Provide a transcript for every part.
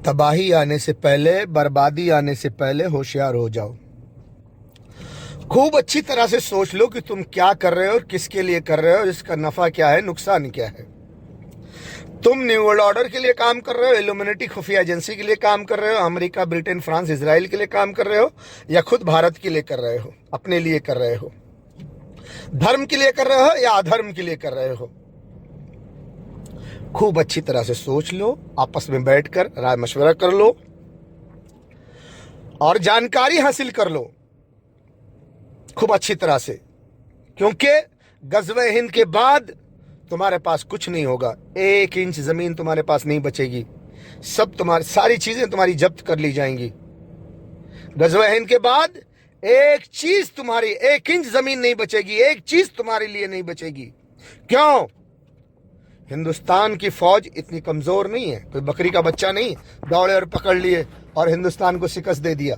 तबाही आने से पहले, बर्बादी आने से पहले होशियार हो जाओ। खूब अच्छी तरह से सोच लो कि तुम क्या कर रहे हो, किसके लिए कर रहे हो, इसका नफा क्या है, नुकसान क्या है। तुम न्यू वर्ल्ड ऑर्डर के लिए काम कर रहे हो, इल्यूमिनेटी खुफिया एजेंसी के लिए काम कर रहे हो, अमेरिका, ब्रिटेन, फ्रांस, इजराइल के लिए काम कर रहे हो, या खुद भारत के लिए कर रहे हो, अपने लिए कर रहे हो, धर्म के लिए कर रहे हो या अधर्म के लिए कर रहे हो। खूब अच्छी तरह से सोच लो, आपस में बैठकर राय मशवरा कर लो और जानकारी हासिल कर लो खूब अच्छी तरह से, क्योंकि गज़वे हिंद के बाद तुम्हारे पास कुछ नहीं होगा। 1 इंच जमीन तुम्हारे पास नहीं बचेगी, सब तुम्हारी सारी चीजें तुम्हारी जब्त कर ली जाएंगी। गज़वे हिंद के बाद एक चीज तुम्हारी, 1 इंच जमीन नहीं बचेगी, एक चीज तुम्हारे लिए नहीं बचेगी। क्यों? हिंदुस्तान की फौज इतनी कमजोर नहीं है, कोई बकरी का बच्चा नहीं दौड़े और पकड़ लिए और हिंदुस्तान को शिकस्त दे दिया।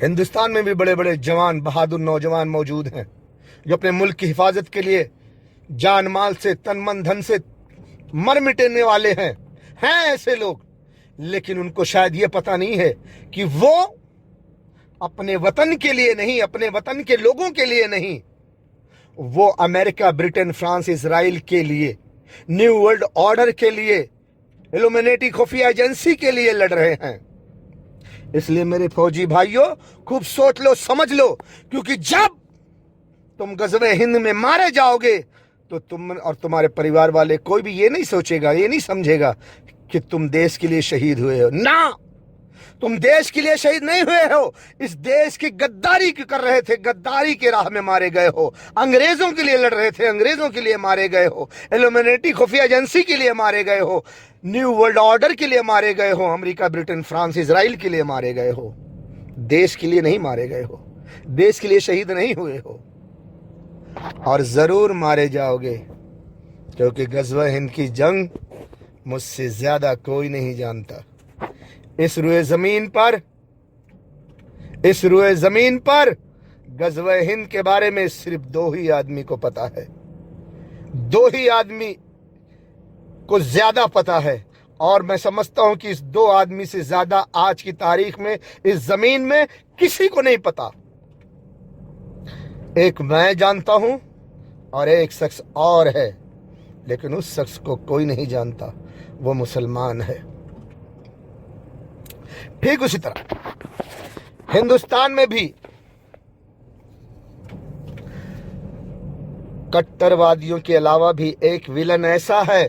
हिंदुस्तान में भी बड़े बड़े जवान, बहादुर नौजवान मौजूद हैं जो अपने मुल्क की हिफाजत के लिए जान माल से, तन मन धन से मर मिटने वाले हैं ऐसे लोग। लेकिन उनको शायद ये पता नहीं है कि वो अपने वतन के लिए नहीं, अपने वतन के लोगों के लिए नहीं, वो अमेरिका, ब्रिटेन, फ्रांस, इजराइल के लिए, न्यू वर्ल्ड ऑर्डर के लिए, इल्यूमिनेटी खुफिया एजेंसी के लिए लड़ रहे हैं। इसलिए मेरे फौजी भाइयों, खूब सोच लो, समझ लो, क्योंकि जब तुम गज़वे हिंद में मारे जाओगे तो तुम और तुम्हारे परिवार वाले, कोई भी ये नहीं सोचेगा, ये नहीं समझेगा कि तुम देश के लिए शहीद हुए हो। ना, तुम देश के लिए शहीद नहीं हुए हो, इस देश की गद्दारी कर रहे थे, गद्दारी के राह में मारे गए हो। अंग्रेजों के लिए लड़ रहे थे, अंग्रेजों के लिए मारे गए हो। इल्यूमिनेटी खुफिया एजेंसी के लिए मारे गए हो, न्यू वर्ल्ड ऑर्डर के लिए मारे गए हो, अमेरिका, ब्रिटेन, फ्रांस, इजराइल के लिए मारे गए हो। देश के लिए नहीं मारे गए हो, देश के लिए शहीद नहीं हुए हो, और जरूर मारे जाओगे, क्योंकि गज़वे हिंद की जंग मुझसे ज्यादा कोई नहीं जानता। इस रुए जमीन पर गज़वे हिंद के बारे में सिर्फ 2 ही आदमी को पता है, 2 ही आदमी को ज्यादा पता है। और मैं समझता हूं कि इस 2 आदमी से ज्यादा आज की तारीख में इस जमीन में किसी को नहीं पता। एक मैं जानता हूं और एक शख्स और है, लेकिन उस शख्स को कोई नहीं जानता, वो मुसलमान है। ठीक उसी तरह हिंदुस्तान में भी कट्टरवादियों के अलावा भी एक विलन ऐसा है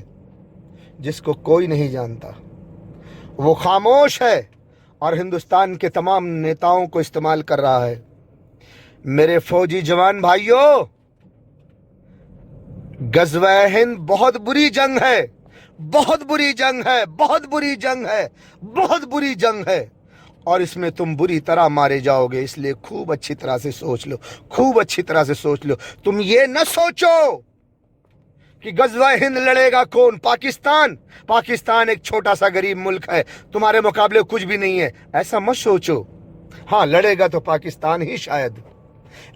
जिसको कोई नहीं जानता। वो खामोश है और हिंदुस्तान के तमाम नेताओं को इस्तेमाल कर रहा है। मेरे फौजी जवान भाइयों, गज़वे हिंद बहुत बुरी जंग है, बहुत बुरी जंग है, बहुत बुरी जंग है, बहुत बुरी जंग है, और इसमें तुम बुरी तरह मारे जाओगे। इसलिए खूब अच्छी तरह से सोच लो, खूब अच्छी तरह से सोच लो। तुम ये न सोचो कि गज़वे हिंद लड़ेगा कौन, पाकिस्तान। पाकिस्तान एक छोटा सा गरीब मुल्क है, तुम्हारे मुकाबले कुछ भी नहीं है, ऐसा मत सोचो। हाँ, लड़ेगा तो पाकिस्तान ही शायद,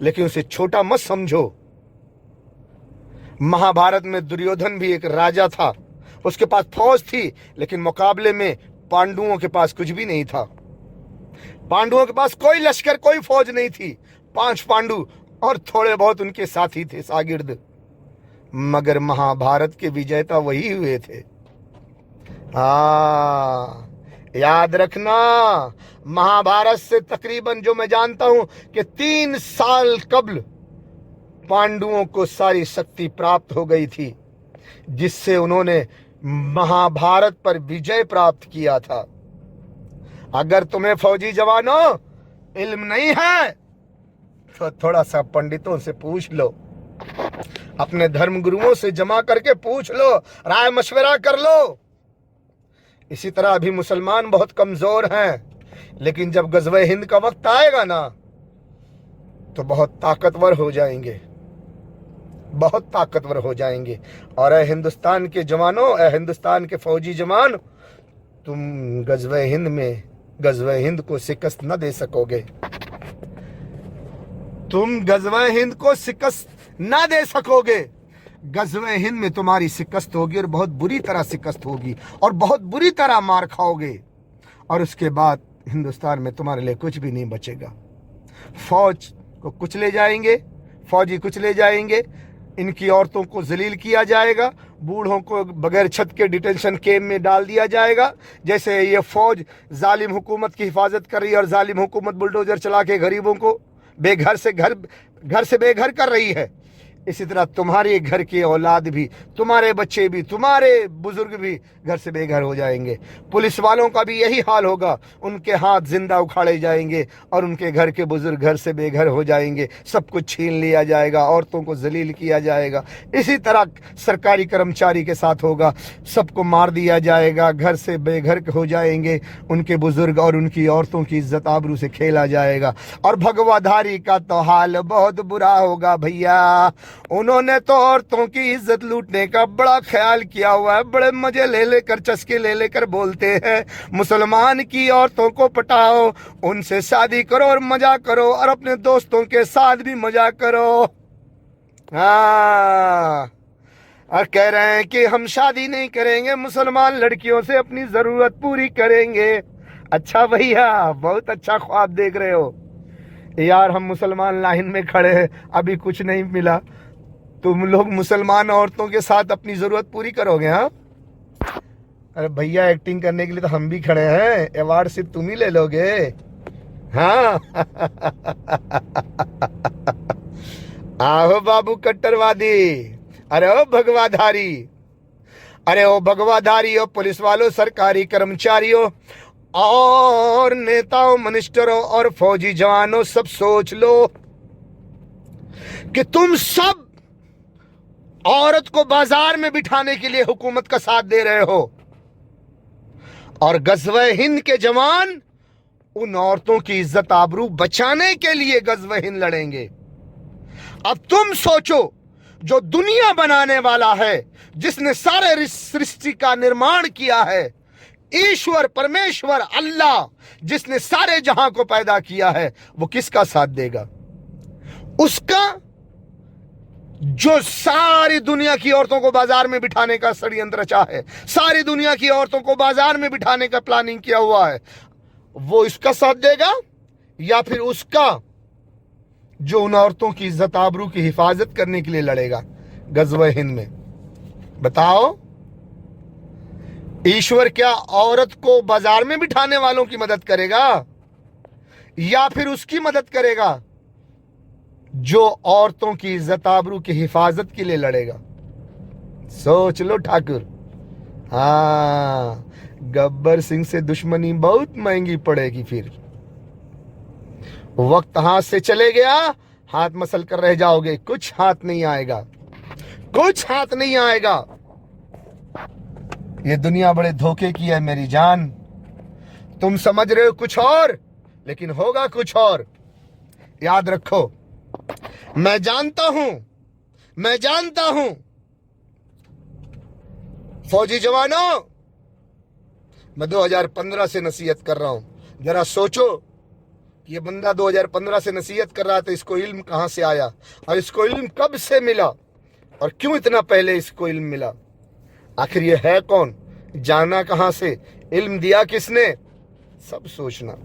लेकिन उसे छोटा मत समझो। महाभारत में दुर्योधन भी एक राजा था, उसके पास फौज थी, लेकिन मुकाबले में पांडवों के पास कुछ भी नहीं था। पांडवों के पास कोई लश्कर, कोई फौज नहीं थी। 5 पांडु और थोड़े बहुत उनके साथी थे, शागिर्द। मगर महाभारत के विजेता वही हुए थे। याद रखना, महाभारत से तकरीबन, जो मैं जानता हूं, कि 3 साल कबल पांडवों को सारी शक्ति प्राप्त हो गई थी, जिससे उन्होंने महाभारत पर विजय प्राप्त किया था। अगर तुम्हें फौजी जवानों इल्म नहीं है तो थोड़ा सा पंडितों से पूछ लो, अपने धर्म गुरुओं से जमा करके पूछ लो, राय मशवरा कर लो। इसी तरह अभी मुसलमान बहुत कमजोर हैं, लेकिन जब गज़वे हिंद का वक्त आएगा ना, तो बहुत ताकतवर हो जाएंगे, बहुत ताकतवर हो जाएंगे। और ऐ हिंदुस्तान के जवानों, ऐ हिंदुस्तान के फौजी जवान, तुम गज़वे हिंद को शिकस्त न दे सकोगे। तुम गज़वे हिंद को शिकस्त ना दे सकोगे। गज़वे हिंद में तुम्हारी शिकस्त होगी, और बहुत बुरी तरह शिकस्त होगी, और बहुत बुरी तरह मार खाओगे। और उसके बाद हिंदुस्तान में तुम्हारे लिए कुछ भी नहीं बचेगा। फौज को कुचले जाएंगे, फौजी कुचले जाएंगे, इनकी औरतों को जलील किया जाएगा, बूढ़ों को बगैर छत के डिटेंशन कैंप में डाल दिया जाएगा। जैसे ये फौज जालिम हुकूमत की हिफाजत कर रही है और जालिम हुकूमत बुलडोजर चला के गरीबों को बेघर से घर से बेघर कर रही है, इसी तरह तुम्हारे घर की औलाद भी, तुम्हारे बच्चे भी, तुम्हारे बुजुर्ग भी घर से बेघर हो जाएंगे। पुलिस वालों का भी यही हाल होगा, उनके हाथ जिंदा उखाड़े जाएंगे और उनके घर के बुजुर्ग घर से बेघर हो जाएंगे, सब कुछ छीन लिया जाएगा, औरतों को जलील किया जाएगा। इसी तरह सरकारी कर्मचारी के साथ होगा, सबको मार दिया जाएगा, घर से बेघर हो जाएंगे उनके बुजुर्ग और उनकी औरतों की इज्जत आबरू से खेला जाएगा। और भगवाधारी का तो हाल बहुत बुरा होगा भैया। उन्होंने तो औरतों की इज्जत लूटने का बड़ा ख्याल किया हुआ है, बड़े मजे ले लेकर, चस्के ले लेकर बोलते हैं मुसलमान की औरतों को पटाओ, उनसे शादी करो और मजा करो और अपने दोस्तों के साथ भी मजा करो। हाँ, और कह रहे हैं कि हम शादी नहीं करेंगे, मुसलमान लड़कियों से अपनी जरूरत पूरी करेंगे। अच्छा भैया, बहुत अच्छा ख्वाब देख रहे हो यार। हम मुसलमान लाइन में खड़े हैं, अभी कुछ नहीं मिला, तुम लोग मुसलमान औरतों के साथ अपनी जरूरत पूरी करोगे? हाँ, अरे भैया, एक्टिंग करने के लिए तो हम भी खड़े हैं, अवार्ड सिर्फ तुम ही ले लोगे। हाँ आहो बाबू कट्टरवादी, अरे ओ भगवाधारी, अरे ओ भगवाधारी, ओ पुलिस वालों, सरकारी कर्मचारियों और नेताओं, मिनिस्टरों और फौजी जवानों, सब सोच लो कि तुम सब औरत को बाजार में बिठाने के लिए हुकूमत का साथ दे रहे हो और गज़वे हिंद के जवान उन औरतों की इज्जत आबरू बचाने के लिए गज़वे हिंद लड़ेंगे। अब तुम सोचो, जो दुनिया बनाने वाला है, जिसने सारे सृष्टि का निर्माण किया है, ईश्वर परमेश्वर अल्लाह, जिसने सारे जहां को पैदा किया है, वो किसका साथ देगा? उसका, जो सारी दुनिया की औरतों को बाजार में बिठाने का षड्यंत्र रचा है, सारी दुनिया की औरतों को बाजार में बिठाने का प्लानिंग किया हुआ है, वो इसका साथ देगा या फिर उसका जो उन औरतों की इज्जत आबरू की हिफाजत करने के लिए लड़ेगा गज़वे हिंद में? बताओ, ईश्वर क्या औरत को बाजार में बिठाने वालों की मदद करेगा या फिर उसकी मदद करेगा जो औरतों की इज्जत आबरू की हिफाजत के लिए लड़ेगा? सोच लो ठाकुर। हाँ, गब्बर सिंह से दुश्मनी बहुत महंगी पड़ेगी। फिर वक्त हाथ से चले गया, हाथ मसल कर रह जाओगे, कुछ हाथ नहीं आएगा, कुछ हाथ नहीं आएगा। ये दुनिया बड़े धोखे की है मेरी जान, तुम समझ रहे हो कुछ और, लेकिन होगा कुछ और। याद रखो, मैं जानता हूं फौजी जवानों, मैं 2015 से नसीहत कर रहा हूं। जरा सोचो कि ये बंदा 2015 से नसीहत कर रहा था, इसको इल्म कहां से आया और इसको इल्म कब से मिला और क्यों इतना पहले इसको इल्म मिला? आखिर ये है कौन, जाना कहां से, इल्म दिया किसने? सब सोचना।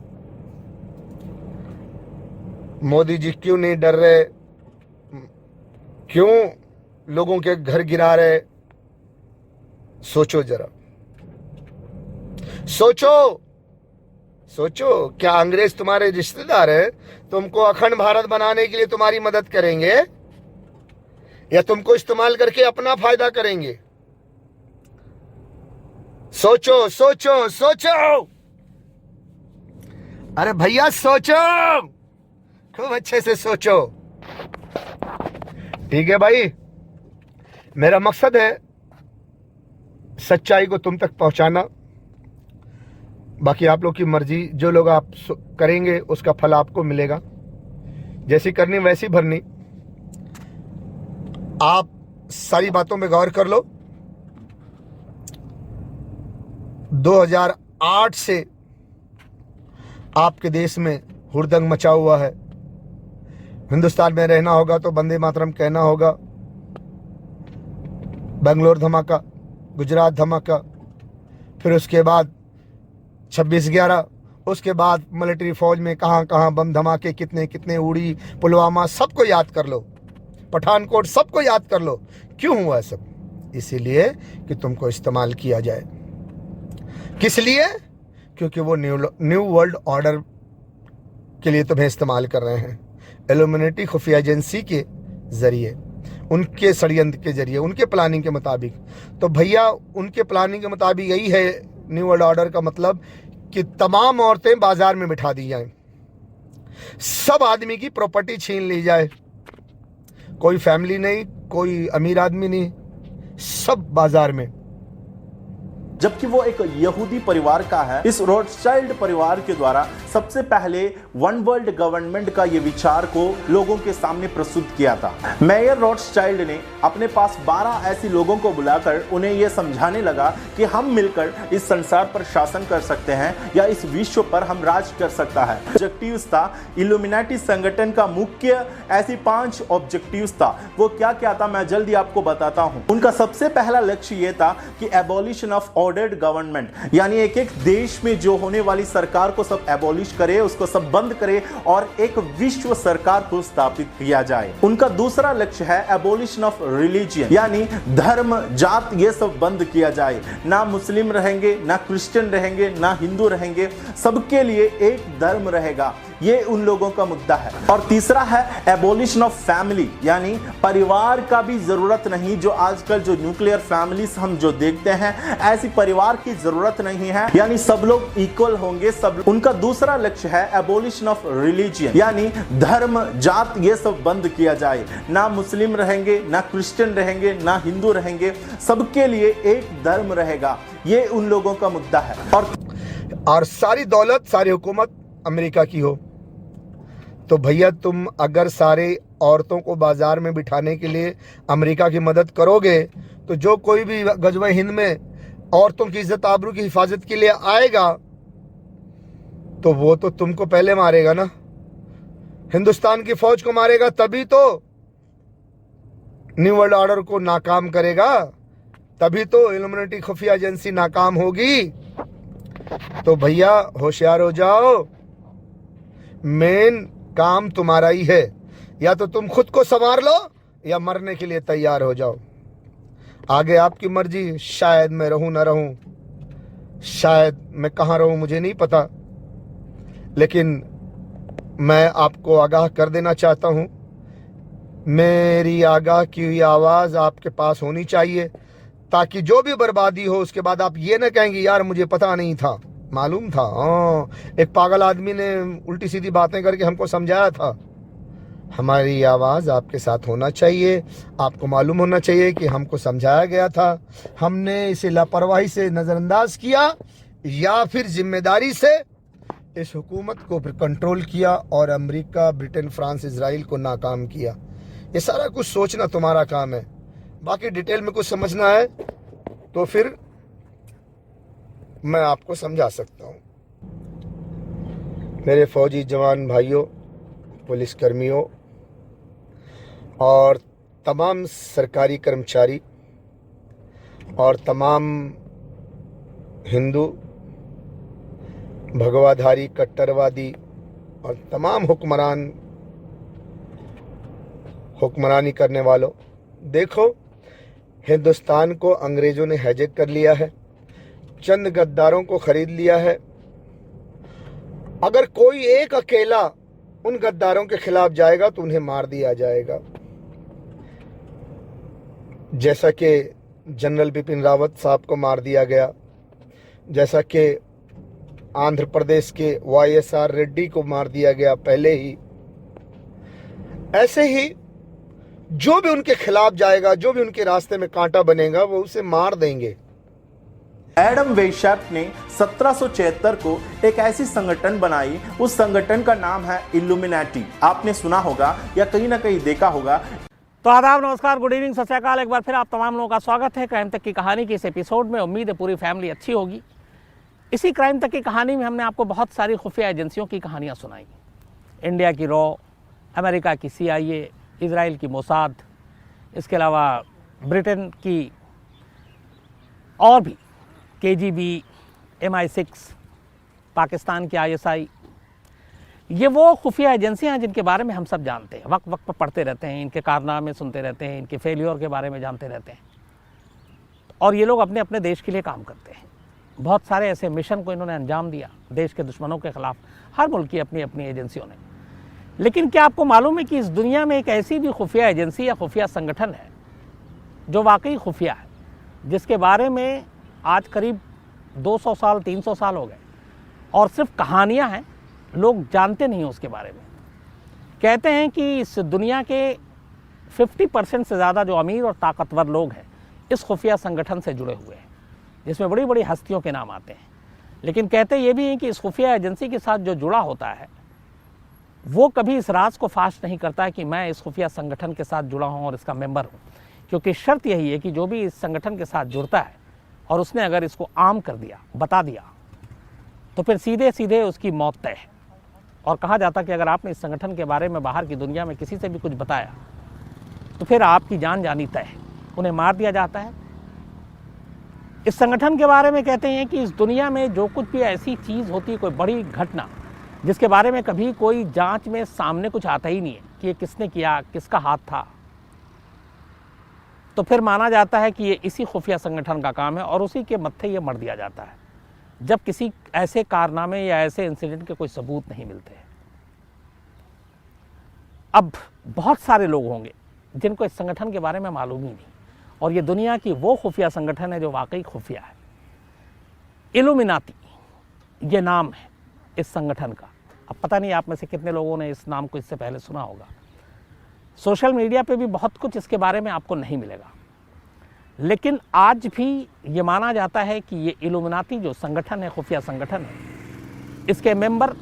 मोदी जी क्यों नहीं डर रहे, क्यों लोगों के घर गिरा रहे? सोचो जरा, सोचो, क्या अंग्रेज तुम्हारे रिश्तेदार है? तुमको अखंड भारत बनाने के लिए तुम्हारी मदद करेंगे या तुमको इस्तेमाल करके अपना फायदा करेंगे? सोचो। अरे भैया सोचो, खूब अच्छे से सोचो। ठीक है भाई, मेरा मकसद है सच्चाई को तुम तक पहुंचाना। बाकी आप लोग की मर्जी, जो लोग आप करेंगे उसका फल आपको मिलेगा। जैसी करनी वैसी भरनी। आप सारी बातों में गौर कर लो। 2008 से आपके देश में हुड़दंग मचा हुआ है। हिंदुस्तान में रहना होगा तो वंदे मातरम कहना होगा। बेंगलोर धमाका, गुजरात धमाका, फिर उसके बाद 26/11, उसके बाद मिलिट्री फौज में कहाँ कहाँ बम धमाके कितने कितने उड़ी, पुलवामा, सबको याद कर लो, पठानकोट, सबको याद कर लो। क्यों हुआ सब? इसीलिए कि तुमको इस्तेमाल किया जाए। किस लिए? क्योंकि वो न्यू वर्ल्ड ऑर्डर के लिए तुम्हें इस्तेमाल कर रहे हैं, इल्यूमिनेटी खुफिया एजेंसी के जरिए, उनके षड्यंत्र के जरिए, उनके प्लानिंग के मुताबिक। तो भैया उनके प्लानिंग के मुताबिक यही है न्यू वर्ल्ड ऑर्डर का मतलब, कि तमाम औरतें बाजार में बिठा दी जाएं, सब आदमी की प्रॉपर्टी छीन ली जाए, कोई फैमिली नहीं, कोई अमीर आदमी नहीं, सब बाजार में। जबकि वो एक यहूदी परिवार का है। इस रोथस्चाइल्ड परिवार के द्वारा सबसे पहले वन वर्ल्ड गवर्नमेंट का ये विचार को लोगों के सामने प्रस्तुत किया था। मेयर रोथस्चाइल्ड ने अपने पास 12 ऐसे लोगों को बुलाकर उन्हें यह समझाने लगा कि हम मिलकर इस संसार पर शासन कर सकते हैं या इस विश्व पर हम राज कर सकता है। ऑब्जेक्टिव्स था इल्यूमिनेटी संगठन का मुख्य, ऐसी 5 ऑब्जेक्टिव्स था। वो क्या क्या था मैं जल्दी आपको बताता हूं। उनका सबसे पहला लक्ष्य यह था कि एबॉलिशन ऑफ ऑर्डर्ड गवर्नमेंट, यानी एक एक देश में जो होने वाली सरकार को सब एबॉलिश करे, उसको सब बंद करे और एक विश्व सरकार को स्थापित किया जाए। उनका दूसरा लक्ष्य है एबॉलिशन ऑफ रिलीजियन, यानी धर्म, जात, ये सब बंद किया जाए। ना मुस्लिम रहेंगे, ना क्रिश्चियन रहेंगे, ना हिंदू रहेंगे, सबके लिए एक धर्म रहेगा। ये उन लोगों का मुद्दा है। और तीसरा है एबॉलिशन ऑफ फैमिली, यानी परिवार का भी जरूरत नहीं। जो आजकल जो न्यूक्लियर फैमिलीज हम जो देखते हैं, ऐसी परिवार की जरूरत नहीं है, यानी सब लोग इक्वल होंगे सब। उनका दूसरा लक्ष्य है एबॉलिशन ऑफ रिलीजियन, यानी धर्म, जात, ये सब बंद किया जाए। ना मुस्लिम रहेंगे, ना क्रिश्चियन रहेंगे, ना हिंदू रहेंगे, सबके लिए एक धर्म रहेगा। ये उन लोगों का मुद्दा है। और सारी दौलत, सारी हुकूमत अमेरिका की हो। तो भैया तुम अगर सारे औरतों को बाजार में बिठाने के लिए अमेरिका की मदद करोगे, तो जो कोई भी गज़वे हिंद में औरतों की इज्जत आबरू की हिफाजत के लिए आएगा, तो वो तो तुमको पहले मारेगा ना, हिंदुस्तान की फौज को मारेगा, तभी तो न्यू वर्ल्ड ऑर्डर को नाकाम करेगा, तभी तो इल्यूमिनेटी खुफिया एजेंसी नाकाम होगी। तो भैया होशियार हो जाओ, मेन काम तुम्हारा ही है। या तो तुम खुद को संवार लो या मरने के लिए तैयार हो जाओ। आगे आपकी मर्जी, शायद मैं रहूं ना रहूं, शायद मैं कहां रहूं मुझे नहीं पता, लेकिन मैं आपको आगाह कर देना चाहता हूं, मेरी आगाह की हुई आवाज़ आपके पास होनी चाहिए, ताकि जो भी बर्बादी हो उसके बाद आप ये ना कहेंगे यार मुझे पता नहीं था, मालूम था। एक पागल आदमी ने उल्टी सीधी बातें करके हमको समझाया था। हमारी आवाज़ आपके साथ होना चाहिए, आपको मालूम होना चाहिए कि हमको समझाया गया था, हमने इसे लापरवाही से नज़रअंदाज किया या फिर जिम्मेदारी से इस हुकूमत को फिर कंट्रोल किया और अमेरिका, ब्रिटेन, फ्रांस, इजराइल को नाकाम किया। ये सारा कुछ सोचना तुम्हारा काम है। बाकी डिटेल में कुछ समझना है तो फिर मैं आपको समझा सकता हूँ। मेरे फौजी जवान भाइयों, पुलिस कर्मियों और तमाम सरकारी कर्मचारी और तमाम हिंदू, भगवाधारी, कट्टरवादी और तमाम हुक्मरानी करने वालों, देखो हिंदुस्तान को अंग्रेज़ों ने हाईजैक कर लिया है, चंद गद्दारों को खरीद लिया है। अगर कोई एक अकेला उन गद्दारों के खिलाफ जाएगा तो उन्हें मार दिया जाएगा, जैसा कि जनरल बिपिन रावत साहब को मार दिया गया, जैसा कि आंध्र प्रदेश के YSR रेड्डी को मार दिया गया पहले ही। ऐसे ही जो भी उनके खिलाफ जाएगा, जो भी उनके रास्ते में कांटा बनेगा, वो उसे मार देंगे। एडम वेशर्फ ने 1776 को एक ऐसी संगठन बनाई, उस संगठन का नाम है इल्यूमिनेटी। आपने सुना होगा या कहीं ना कहीं देखा होगा। तो आदाब, नमस्कार, गुड इवनिंग, सत श्री अकाल। एक बार फिर आप तमाम लोगों का स्वागत है क्राइम तक की कहानी की इस एपिसोड में। उम्मीद है पूरी फैमिली अच्छी होगी। इसी क्राइम तक की कहानी में हमने आपको बहुत सारी खुफिया एजेंसियों की कहानियाँ सुनाई। इंडिया की रॉ, अमेरिका की CIA, इजराइल की मोसाद, इसके अलावा ब्रिटेन की और भी KGB, MI6, पाकिस्तान की ISI, ये वो खुफिया एजेंसियां हैं जिनके बारे में हम सब जानते हैं, वक्त वक्त पर पढ़ते रहते हैं, इनके कारनामे सुनते रहते हैं, इनके फेलियर के बारे में जानते रहते हैं। और ये लोग अपने अपने देश के लिए काम करते हैं। बहुत सारे ऐसे मिशन को इन्होंने अंजाम दिया देश के दुश्मनों के खिलाफ, हर मुल्क की अपनी अपनी एजेंसियों ने। लेकिन क्या आपको मालूम है कि इस दुनिया में एक ऐसी भी खुफिया एजेंसी या खुफिया संगठन है जो वाकई खुफिया है, जिसके बारे में आज करीब 200 साल 300 साल हो गए और सिर्फ कहानियां हैं, लोग जानते नहीं हैं उसके बारे में। कहते हैं कि इस दुनिया के 50% से ज़्यादा जो अमीर और ताकतवर लोग हैं इस खुफिया संगठन से जुड़े हुए हैं, जिसमें बड़ी बड़ी हस्तियों के नाम आते हैं। लेकिन कहते ये भी हैं कि इस खुफिया एजेंसी के साथ जो जुड़ा होता है वो कभी इस राज को फाश नहीं करता है कि मैं इस खुफिया संगठन के साथ जुड़ा हूँ और इसका मेंबर हूँ, क्योंकि शर्त यही है कि जो भी इस संगठन के साथ जुड़ता है और उसने अगर इसको आम कर दिया, बता दिया, तो फिर सीधे सीधे उसकी मौत तय है। और कहा जाता कि अगर आपने इस संगठन के बारे में बाहर की दुनिया में किसी से भी कुछ बताया तो फिर आपकी जान जानी तय है, उन्हें मार दिया जाता है। इस संगठन के बारे में कहते हैं कि इस दुनिया में जो कुछ भी ऐसी चीज़ होती है, कोई बड़ी घटना जिसके बारे में कभी कोई जांच में सामने कुछ आता ही नहीं है कि ये किसने किया, किसका हाथ था, तो फिर माना जाता है कि ये इसी खुफिया संगठन का काम है और उसी के मत्थे ये मर दिया जाता है जब किसी ऐसे कारनामे या ऐसे इंसिडेंट के कोई सबूत नहीं मिलते। अब बहुत सारे लोग होंगे जिनको इस संगठन के बारे में मालूम ही नहीं, और ये दुनिया की वो खुफिया संगठन है जो वाकई खुफिया है। इल्यूमिनाती ये नाम है इस संगठन का। अब पता नहीं आप में से कितने लोगों ने इस नाम को इससे पहले सुना होगा। सोशल मीडिया पे भी बहुत कुछ इसके बारे में आपको नहीं मिलेगा, लेकिन आज भी ये माना जाता है कि ये इल्यूमिनाती जो संगठन है, खुफिया संगठन है, इसके मेंबर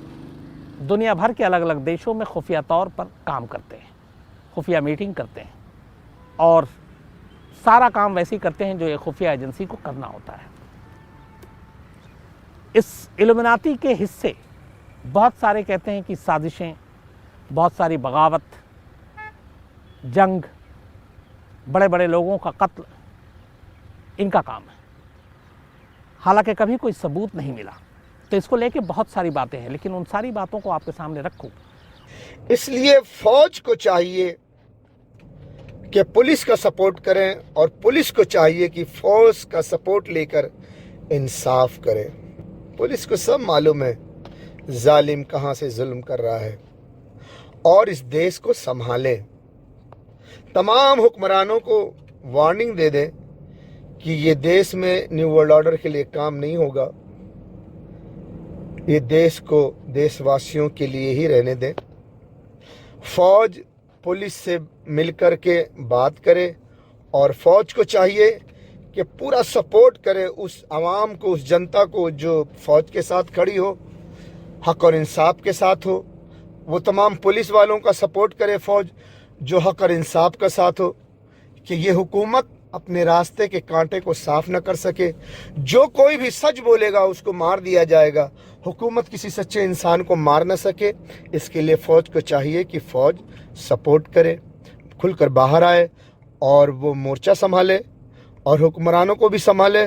दुनिया भर के अलग अलग देशों में खुफिया तौर पर काम करते हैं, खुफिया मीटिंग करते हैं और सारा काम वैसे ही करते हैं जो एक खुफिया एजेंसी को करना होता है। इस इल्यूमिनाती के हिस्से बहुत सारे कहते हैं कि साजिशें, बहुत सारी बगावत, जंग, बड़े बड़े लोगों का कत्ल, इनका काम है। हालांकि कभी कोई सबूत नहीं मिला, तो इसको लेके बहुत सारी बातें हैं, लेकिन उन सारी बातों को आपके सामने रखूं। इसलिए फौज को चाहिए कि पुलिस का सपोर्ट करें और पुलिस को चाहिए कि फौज का सपोर्ट लेकर इंसाफ करें। पुलिस को सब मालूम है जालिम कहां से जुल्म कर रहा है और इस देश को संभाले। तमाम हुक्मरानों को वार्निंग दे दें कि ये देश में न्यू वर्ल्ड ऑर्डर के लिए काम नहीं होगा, ये देश को देशवासियों के लिए ही रहने दें। फौज पुलिस से मिलकर के बात करे और फौज को चाहिए कि पूरा सपोर्ट करे उस आवाम को, उस जनता को जो फौज के साथ खड़ी हो, हक और इंसाफ के साथ हो। वो तमाम पुलिस वालों का सपोर्ट करे फौज जो हक और इंसाफ का साथ हो, कि ये हुकूमत अपने रास्ते के कांटे को साफ न कर सके। जो कोई भी सच बोलेगा उसको मार दिया जाएगा। हुकूमत किसी सच्चे इंसान को मार न सके, इसके लिए फ़ौज को चाहिए कि फ़ौज सपोर्ट करे, खुलकर बाहर आए और वो मोर्चा संभाले और हुक्मरानों को भी संभाले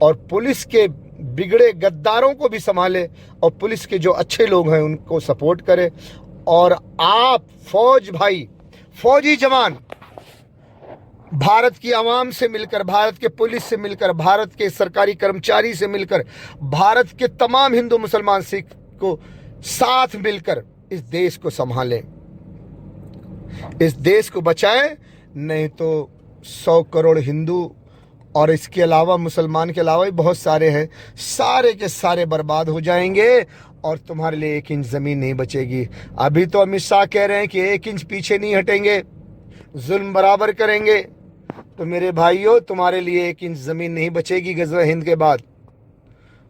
और पुलिस के बिगड़े गद्दारों को भी संभाले और पुलिस के जो अच्छे लोग हैं उनको सपोर्ट करे। और आप फौज भाई, फौजी जवान, भारत की आवाम से मिलकर, भारत के पुलिस से मिलकर, भारत के सरकारी कर्मचारी से मिलकर, भारत के तमाम हिंदू मुसलमान सिख को साथ मिलकर इस देश को संभालें, इस देश को बचाएं। नहीं तो 100 करोड़ हिंदू और इसके अलावा मुसलमान के अलावा भी बहुत सारे हैं, सारे के सारे बर्बाद हो जाएंगे और तुम्हारे लिए 1 इंच ज़मीन नहीं बचेगी। अभी तो अमित शाह कह रहे हैं कि 1 इंच पीछे नहीं हटेंगे, जुल्म बराबर करेंगे। तो मेरे भाइयों, तुम्हारे लिए 1 इंच ज़मीन नहीं बचेगी गज़वा हिंद के बाद।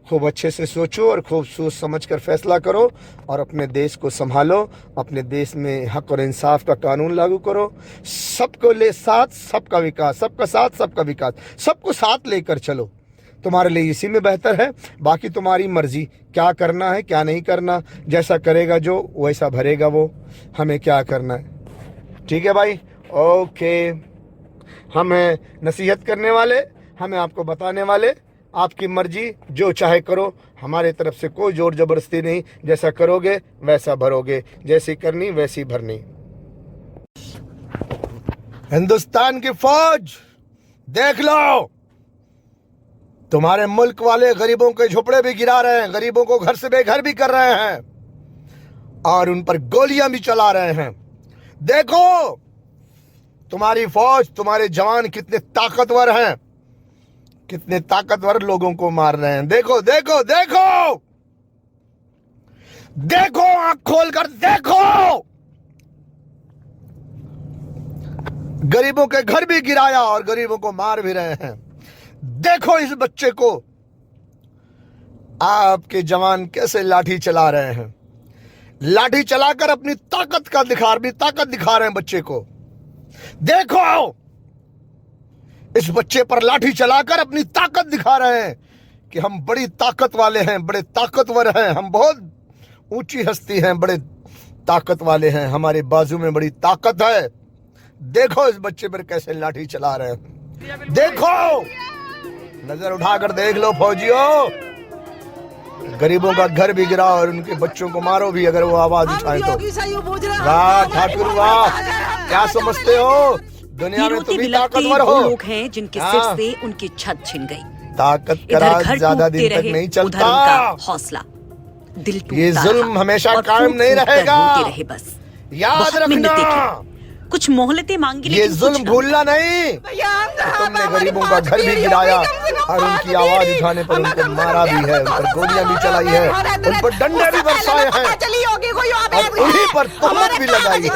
खूब अच्छे से सोचो और खूब सोच समझ कर फैसला करो और अपने देश को संभालो। अपने देश में हक और इंसाफ का कानून लागू करो। सबको ले साथ, सबका विकास, सबका साथ सबका विकास, सबको साथ लेकर चलो। तुम्हारे लिए इसी में बेहतर है। बाकी तुम्हारी मर्जी, क्या करना है क्या नहीं करना, जैसा करेगा जो वैसा भरेगा वो, हमें क्या करना है। ठीक है भाई, ओके। हम हैं नसीहत करने वाले, हमें आपको बताने वाले, आपकी मर्जी, जो चाहे करो, हमारे तरफ से कोई जोर जबरदस्ती नहीं। जैसा करोगे वैसा भरोगे, जैसी करनी वैसी भरनी। हिंदुस्तान की फौज देख लो, तुम्हारे मुल्क वाले गरीबों के झोपड़े भी गिरा रहे हैं, गरीबों को घर से बेघर भी कर रहे हैं और उन पर गोलियां भी चला रहे हैं। देखो तुम्हारी फौज, तुम्हारे जवान कितने ताकतवर हैं, कितने ताकतवर लोगों को मार रहे हैं। देखो देखो देखो देखो, आंख खोलकर देखो, गरीबों के घर भी गिराया और गरीबों को मार भी रहे हैं। देखो इस बच्चे को, आपके जवान कैसे लाठी चला रहे हैं, लाठी चलाकर अपनी ताकत दिखा रहे हैं बच्चे को। देखो इस बच्चे पर लाठी चलाकर अपनी ताकत दिखा रहे हैं कि हम बड़ी ताकत वाले हैं, बड़े ताकतवर हैं, हम बहुत ऊंची हस्ती हैं, बड़े ताकत वाले हैं, हमारे बाजू में बड़ी ताकत है। देखो इस बच्चे पर कैसे लाठी चला रहे हैं। देखो, नजर उठाकर देख लो फौजियों, गरीबों का घर भी गिरा और उनके बच्चों को मारो भी अगर वो आवाज उठाए तो। वाह ठाकुर वाह, क्या समझते हो, दुनिया में तुम ही ताकतवर हो। लोग हैं जिनके सिर से उनकी छत छिन गई। ताकत का राज ज्यादा दिन तक नहीं चलता, हौसला दिल टूटता ये जुल्म हमेशा कायम नहीं रहेगा, रहे बस याद रखना। कुछ मोहलतें मांगी, ये जुल्म भूलना नहीं। तुमने गरीबों का घर भी गिराया और उनकी आवाज उठाने पर उनको मारा भी है, उन पर गोलियां भी चलाई है, उन पर डंडे भी बरसाए हैं और उन्हीं पर तोहमत भी लगाई है।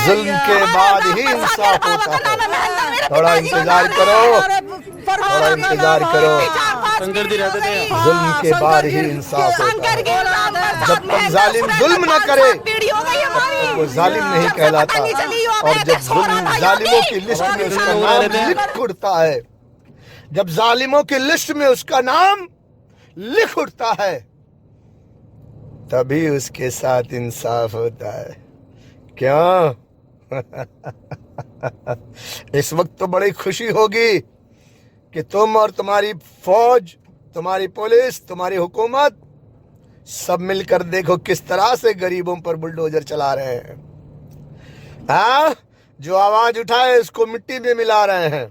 जुल्म के बाद ही इंसाफ होता है। थोड़ा इंतजार करो, थोड़ा इंतजार करो, जुल्म के बाद ही इंसाफ होता है। जब तक जालिम जुल्म न करे तब तक वो जालिम नहीं कहलाता, और जब जुल्म जालिमों की लिस्ट में उसका नाम लिख उठता है, जब जालिमों की लिस्ट में उसका नाम लिख उठता है, तभी उसके साथ इंसाफ होता है। क्यों? इस वक्त तो बड़ी खुशी होगी कि तुम और तुम्हारी फौज, तुम्हारी पुलिस, तुम्हारी हुकूमत सब मिलकर देखो किस तरह से गरीबों पर बुलडोजर चला रहे हैं। हाँ, जो आवाज उठाए उसको मिट्टी में मिला रहे हैं।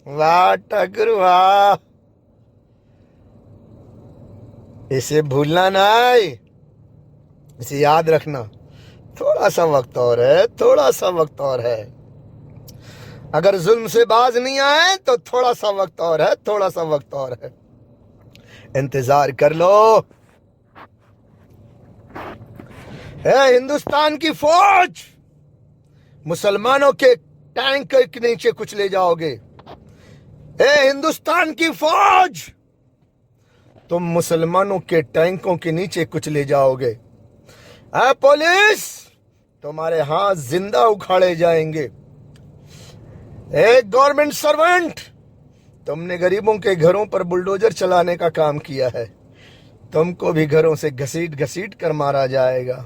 वाह ठाकुर वाह, इसे भूलना नहीं, इसे याद रखना। थोड़ा सा वक्त और है, थोड़ा सा वक्त और है। अगर जुल्म से बाज नहीं आए तो थोड़ा सा वक्त और है, थोड़ा सा वक्त और है, इंतजार कर लो। है हिंदुस्तान की फौज, मुसलमानों के टैंक के नीचे कुछ ले जाओगे। है हिंदुस्तान की फौज, तुम मुसलमानों के टैंकों के नीचे कुछ ले जाओगे। है पुलिस, तुम्हारे हाथ जिंदा उखाड़े जाएंगे। एक गवर्नमेंट सर्वेंट, तुमने गरीबों के घरों पर बुलडोजर चलाने का काम किया है, तुमको भी घरों से घसीट घसीट कर मारा जाएगा।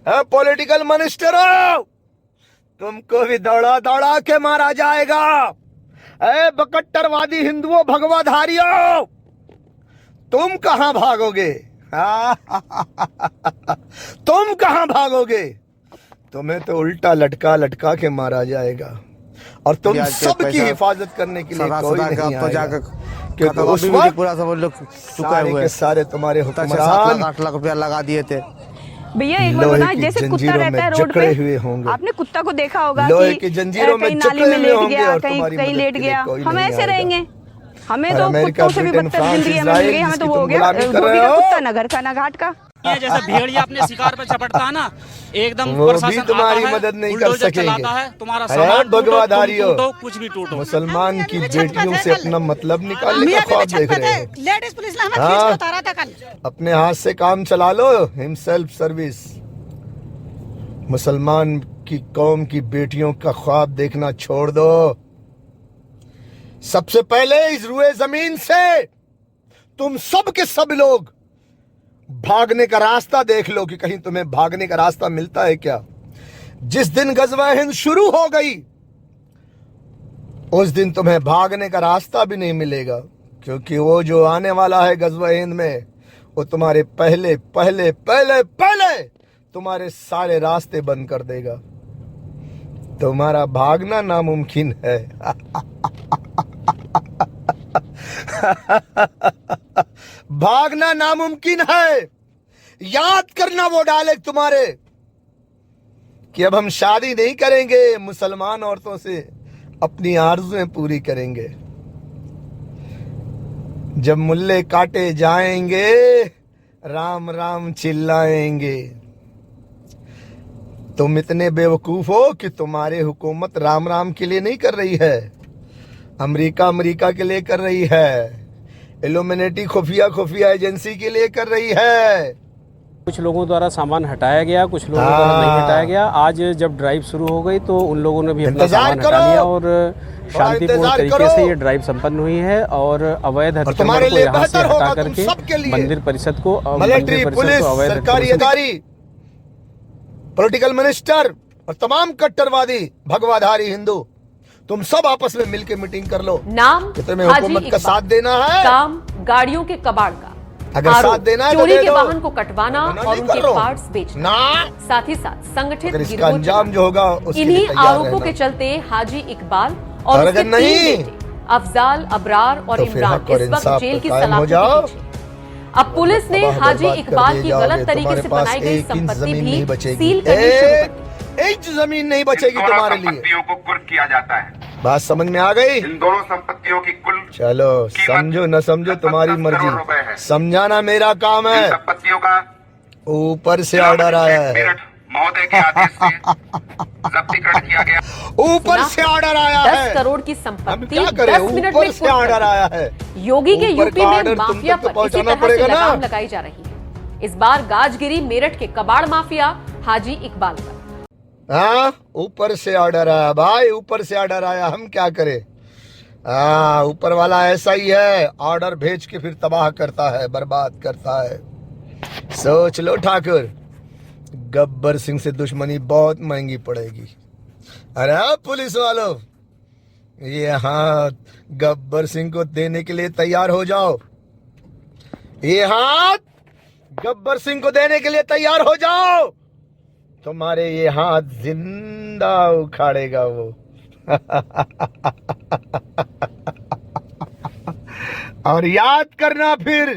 पॉलिटिकल मिनिस्टर हो, तुमको भी दौड़ा दौड़ा के मारा जाएगा। बकट्टरवादी हिंदुओं, भगवाधारियों, तुम कहां भागोगे? तुम कहां भागोगे? तुम्हें तो उल्टा लटका लटका के मारा जाएगा और तुम सबकी हिफाजत करने के लिए कोई नहीं आएगा, क्योंकि उस वक्त पूरा सब लोग चुका सारे हुए के सारे तुम्हारे हुक्मरान 8 लाख रुपया लगा दिए थे। भैया एक बार लोहे बताएं, की जैसे कुत्ता जंजीरों रहता है में रोड जकड़े पे, हुए होंगे। आपने कुत्ता को देखा होगा लोहे कि की जंजीरों में कहीं नाली जकड़े में हुए लेट होंगे गया, और कहीं तुम्हारी कहीं मदद लेट के लिए गया। कोई हम नहीं ऐसे आएगा। रहेंगे, हमें और तो अमेरिका, कुत्तों से भी ब्रिटेन, बदतर फ्रांस, जिंदगी हमें मिल इजराइल, गई। हमें तो जिसकी वो हो तुम गया गुलामी कर धोबी रहे का हो। कुत्ता, ना घर का ना घाट का। ये जैसे भेड़िया अपने शिकार पे झपटता है ना, एकदम वो भी प्रशासन तुम्हारी आता है, मदद नहीं कर बुलडोजर सकेंगे। चलाता है, तुम्हारा अरे सामान टूटो, भगवाधारियों, तुम टूटो, कुछ भी टूटो। मुसलमान की बेटियों से अपना मतलब निकालने का ख्वाब देख रहे हैं। लेडीज पुलिस ने हमें हाँ। खींच के उतारा था कल। अपने हाथ से काम चला लो, हिमसेल्फ सर्विस। मुसलमान की कौम की बेटियों का ख्वाब देखना छोड़ दो। सबसे पहले इस रुए जमीन से तुम सब के सब लोग भागने का रास्ता देख लो कि कहीं तुम्हें भागने का रास्ता मिलता है क्या। जिस दिन गज़वा हिंद शुरू हो गई उस दिन तुम्हें भागने का रास्ता भी नहीं मिलेगा, क्योंकि वो जो आने वाला है गज़वा हिंद में वो तुम्हारे पहले पहले पहले पहले तुम्हारे सारे रास्ते बंद कर देगा। तुम्हारा भागना नामुमकिन है। भागना नामुमकिन है। याद करना वो डायलॉग तुम्हारे कि अब हम शादी नहीं करेंगे, मुसलमान औरतों से अपनी आरज़ुएं पूरी करेंगे। जब मुल्ले काटे जाएंगे राम राम चिल्लाएंगे। तुम इतने बेवकूफ हो कि तुम्हारी हुकूमत राम राम के लिए नहीं कर रही है, अमेरिका के लिए कर रही है, इल्यूमिनेटी खुफिया एजेंसी के लिए कर रही है। कुछ लोगों द्वारा सामान हटाया गया, कुछ लोगों द्वारा नहीं हटाया गया। आज जब ड्राइव शुरू हो गई तो उन लोगों ने भी अपना सामान हटा लिया और शांतिपूर्ण तरीके से ये ड्राइव संपन्न हुई है और अवैध हथियारों को यहाँ से हटा करके मंदिर परिषद को मिलिट्री, पुलिस, सरकारी अधिकारी, पॉलिटिकल मिनिस्टर और तमाम कट्टरवादी भगवाधारी हिंदू, तुम सब आपस में मिलकर मीटिंग कर लो। नाम कि तुम्हें हुकूमत का साथ देना है, काम गाड़ियों के कबाड़ का, अगर साथ देना है तो चोरी दे के दो। वाहन को कटवाना और उनके पार्ट्स बेचना, ना साथ ही साथ संगठित इसका गिरोह अंजाम जो होगा उसके लिए इन्हीं तैयार आरोपों रहना। के चलते हाजी इकबाल और और उसके अगर नहीं, 3 बेटे अफजाल, अबरार और तो फिर इमरान हक और इस वक्त इंसाफ जेल पे की कायम हो सलाखों जाओ। के पीछे। अब पुलिस ने तबाह हाजी बर्बाद कर इकबाल दिए की जाओगे, गलत तरीके तुम्हारे से पास बनाई गई एक इंच संपत्ति जमीन नहीं भी बचेगी। सील करनी शुरू कर दी। एक जमीन नहीं बचेगी तुम्हारे लिए। संपत्तियों को कुर्क किया जाता है। बात समझ में आ गई? इन दोनों संपत्तियों की कुल चलो समझो न समझो तुम्हारी 10 करोड़ रुपए मर्जी, है। समझाना मेरा काम इन है। संपत्तियों का ऊपर से ऑर्डर आया है, मेरठ महोदय के आदेश से जब्तीकरण किया गया। ऊपर से ऑर्डर आया 10 है। करोड़ की हम संपत्ति क्या करें? 10 मिनट ऊपर में से कुर्क ऑर्डर कर दी। आया है। योगी के ऊपर यूपी का में ऑर्डर तुम माफिया तक तो पर इसी पहुंचाना तरह से पड़ेगा ना। लगाम लगाई जा रही है। इस बार गाजगिरी मेरठ के कबाड़ माफिया हाजी इकबाल पर। हाँ, ऊपर से ऑर्डर आया भाई, ऊपर से ऑर्डर आया, हम क्या करें? हाँ, ऊपर वाला ऐसा ही है, ऑर्डर भेज के फिर तबाह करता है, बर्बाद करता है। सोच लो ठाकुर, गब्बर सिंह से दुश्मनी बहुत महंगी पड़ेगी। अरे पुलिस वालों, ये हाथ गब्बर सिंह को देने के लिए तैयार हो जाओ। ये हाथ गब्बर सिंह को देने के लिए तैयार हो जाओ। तुम्हारे ये हाथ जिंदा उखाड़ेगा वो। और याद करना फिर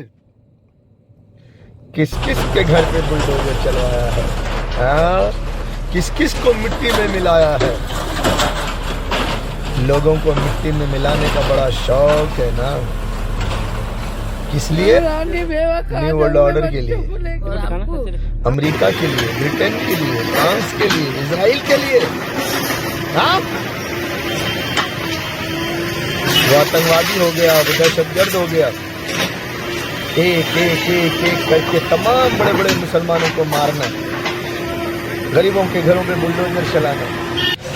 किस किस के घर पे बुलडोजर चलवाया है, किस किस को मिट्टी में मिलाया है। लोगों को मिट्टी में मिलाने का बड़ा शौक है ना, किस लिए? न्यू वर्ल्ड ऑर्डर के लिए, अमेरिका के लिए, ब्रिटेन के लिए, फ्रांस के लिए, इजराइल के लिए। हाँ, वो आतंकवादी हो गया, वो दहशतगर्द हो गया, एक एक एक एक करके तमाम बड़े बड़े मुसलमानों को मारना, गरीबों के घरों पे बुलडोजर चलाना,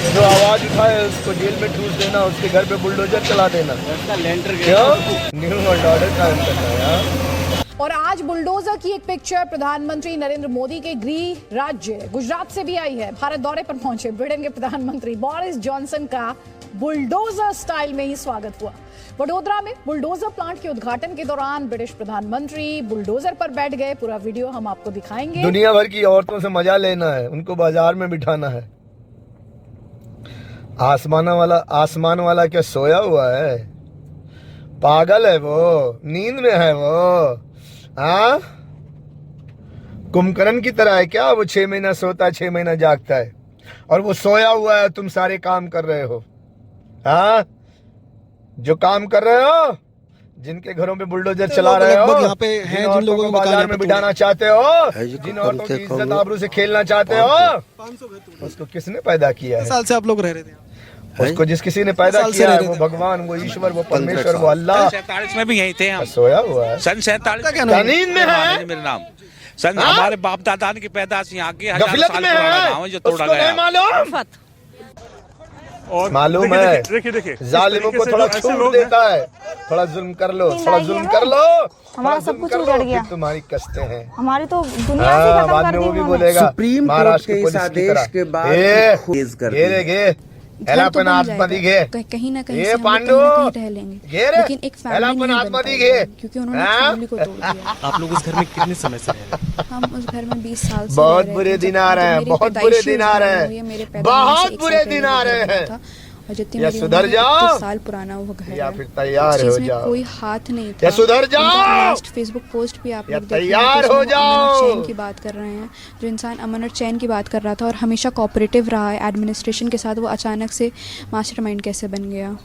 जो आवाज उठाए उसको जेल में ठूस देना, उसके घर पे बुलडोजर चला देना। क्यों? न्यू वर्ल्ड ऑर्डर कायम करना है। हाँ? और आज बुलडोजर की एक पिक्चर प्रधानमंत्री नरेंद्र मोदी के गृह राज्य गुजरात से भी आई है। भारत दौरे पर पहुंचे ब्रिटेन के प्रधानमंत्री बोरिस जॉनसन का बुलडोजर स्टाइल में ही स्वागत हुआ। वडोदरा में बुलडोजर प्लांट के उद्घाटन के दौरान ब्रिटिश प्रधानमंत्री बुलडोजर पर बैठ गए। पूरा वीडियो हम आपको दिखाएंगे। दुनिया भर की औरतों से मजा लेना है, उनको बाजार में बिठाना है। आसमान वाला क्या सोया हुआ है? पागल है वो, नींद में है वो। हाँ, कुंभकर्ण की तरह है क्या? वो 6 महीना सोता है, 6 महीना जागता है, और वो सोया हुआ है, तुम सारे काम कर रहे हो। हाँ, जो काम कर रहे हो, जिनके घरों पे बुलडोजर चला रहे हो, यहाँ पे हैं जिन लोगों को बाजार में बिठाना चाहते हो, जिन औरतों की इज्जत आबरू से खेलना चाहते हो, उसको किसने पैदा किया है? साल से आप लोग रह रहे थे? उसको जिस किसी ने पैदा किया है, वो भगवान, वो ईश्वर, वो परमेश्वर, वो अल्लाह। 47 में भी यहीं थे हम। सोया हुआ है, सन 47 नींद में है। मेरा नाम सन, हमारे बाप दादा की पैदाश यहाँ की, 1000 गफलत साल में पुराना है, गाँव है जो तोड़ा उसको गया। नहीं मालूम। मालूम है, जालिमों को थोड़ा छूट देता है। थोड़ा जुल्म कर लो, नींद थोड़ा आई जुल्म है कर लो, हमारा थोड़ा सब जुल्म कुछ कर लो, उजड़ गया। फिर तुम्हारी कष्टें हैं। हमारी तो दुनिया से हाँ, खत्म बाद कर में दी वो भी उन्होंने। बोलेगा सुप्रीम कोर्ट महाराष्ट्र के की इस पुलिस की आदेश तरह। के बाद ए, तेज कर ये दिया। देखे हेलापन आत्मा दिखे, कहीं ना कहीं ये से हम पांडु लोग कहीं ना कहीं रह लेंगे, ये रे लेकिन एक फैमिली हेलापन नहीं आत्मा बन दिखे, पाएगी, क्योंकि उन्होंने हाँ? फैमिली को तोड़ दिया। आप लोग उस घर में कितने समय से रह रहे हैं? हम उस घर में 20 साल से बहुत रह रहे बुरे थे। दिन जब- आ रहे जब हैं, मेरी बहुत पैदाइश बुरे हुई दिन उस आ घर रहे में हैं, हुई है, मेरे पैदा होने बहुत से एक बुरे साल दिन पहले आ वो घर रहे बना हैं। था, और जितनी या मेरी सुधर उम्र है, जाओ 31 साल पुराना वो घर या है। फिर तैयार इस हो चीज़ में जाओ, कोई हाथ नहीं था। या सुधर उनका जाओ लास्ट फेसबुक पोस्ट भी आप या लोग देख रहे हैं, तैयार जिसमें हो वो अमन जाओ। और चैन की बात कर रहे हैं। जो इंसान अमन और चैन की बात कर रहा था और हमेशा कोऑपरेटिव रहा है एडमिनिस्ट्रेशन के साथ, वो अचानक से मास्टरमाइंड कैसे बन गया।